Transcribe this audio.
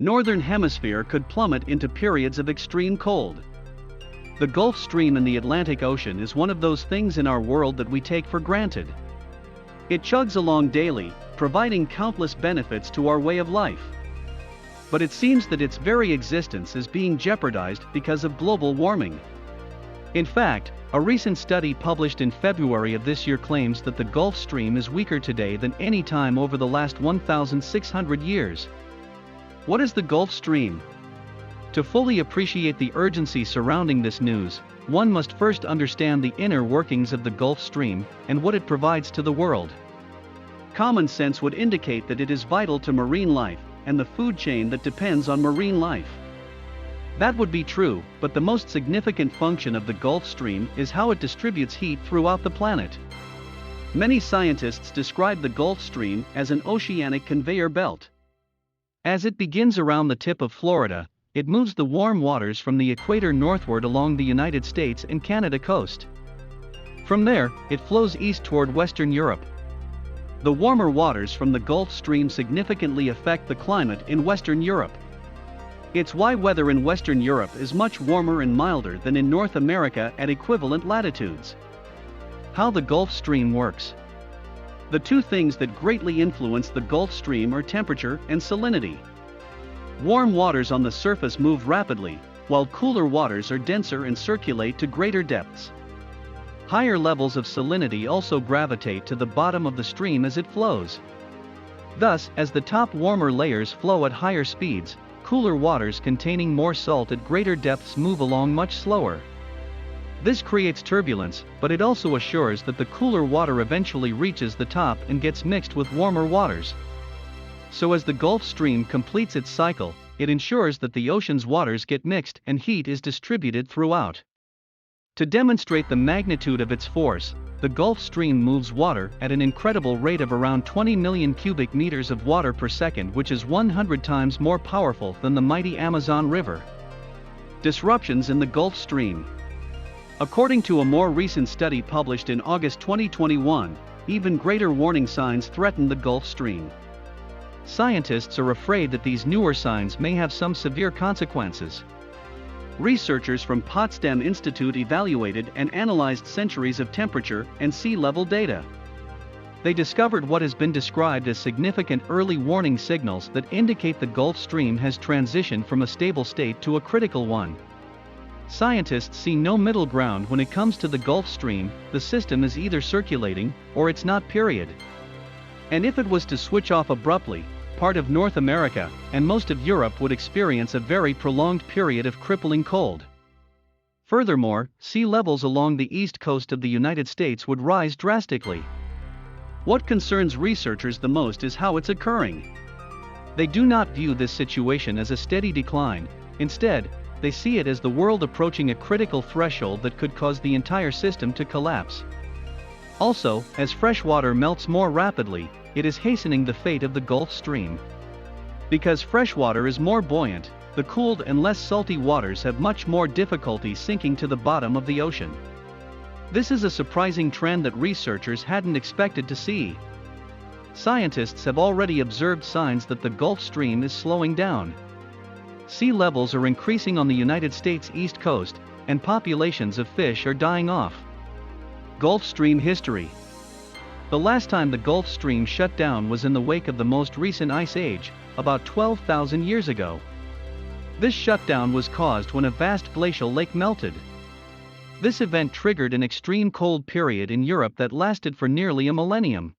Northern Hemisphere could plummet into periods of extreme cold. The Gulf Stream in the Atlantic Ocean is one of those things in our world that we take for granted. It chugs along daily, providing countless benefits to our way of life. But it seems that its very existence is being jeopardized because of global warming. In fact, a recent study published in February of this year claims that the Gulf Stream is weaker today than any time over the last 1,600 years. What is the Gulf Stream? To fully appreciate the urgency surrounding this news, one must first understand the inner workings of the Gulf Stream and what it provides to the world. Common sense would indicate that it is vital to marine life and the food chain that depends on marine life. That would be true, but the most significant function of the Gulf Stream is how it distributes heat throughout the planet. Many scientists describe the Gulf Stream as an oceanic conveyor belt. As it begins around the tip of Florida, it moves the warm waters from the equator northward along the United States and Canada coast. From there, it flows east toward Western Europe. The warmer waters from the Gulf Stream significantly affect the climate in Western Europe. It's why weather in Western Europe is much warmer and milder than in North America at equivalent latitudes. How the Gulf Stream works. The two things that greatly influence the Gulf Stream are temperature and salinity. Warm waters on the surface move rapidly, while cooler waters are denser and circulate to greater depths. Higher levels of salinity also gravitate to the bottom of the stream as it flows. Thus, as the top warmer layers flow at higher speeds, cooler waters containing more salt at greater depths move along much slower. This creates turbulence, but it also assures that the cooler water eventually reaches the top and gets mixed with warmer waters. So as the Gulf Stream completes its cycle, it ensures that the ocean's waters get mixed and heat is distributed throughout. To demonstrate the magnitude of its force, the Gulf Stream moves water at an incredible rate of around 20 million cubic meters of water per second, which is 100 times more powerful than the mighty Amazon River. Disruptions in the Gulf Stream. According to a more recent study published in August 2021, even greater warning signs threaten the Gulf Stream. Scientists are afraid that these newer signs may have some severe consequences. Researchers from Potsdam Institute evaluated and analyzed centuries of temperature and sea level data. They discovered what has been described as significant early warning signals that indicate the Gulf Stream has transitioned from a stable state to a critical one. Scientists see no middle ground when it comes to the Gulf Stream. The system is either circulating, or it's not, period. And if it was to switch off abruptly, part of North America and most of Europe would experience a very prolonged period of crippling cold. Furthermore, sea levels along the east coast of the United States would rise drastically. What concerns researchers the most is how it's occurring. They do not view this situation as a steady decline. Instead, they see it as the world approaching a critical threshold that could cause the entire system to collapse. Also, as fresh water melts more rapidly, it is hastening the fate of the Gulf Stream. Because fresh water is more buoyant, the cooled and less salty waters have much more difficulty sinking to the bottom of the ocean. This is a surprising trend that researchers hadn't expected to see. Scientists have already observed signs that the Gulf Stream is slowing down. Sea levels are increasing on the United States East Coast, and populations of fish are dying off. Gulf Stream history. The last time the Gulf Stream shut down was in the wake of the most recent ice age, about 12,000 years ago. This shutdown was caused when a vast glacial lake melted. This event triggered an extreme cold period in Europe that lasted for nearly a millennium.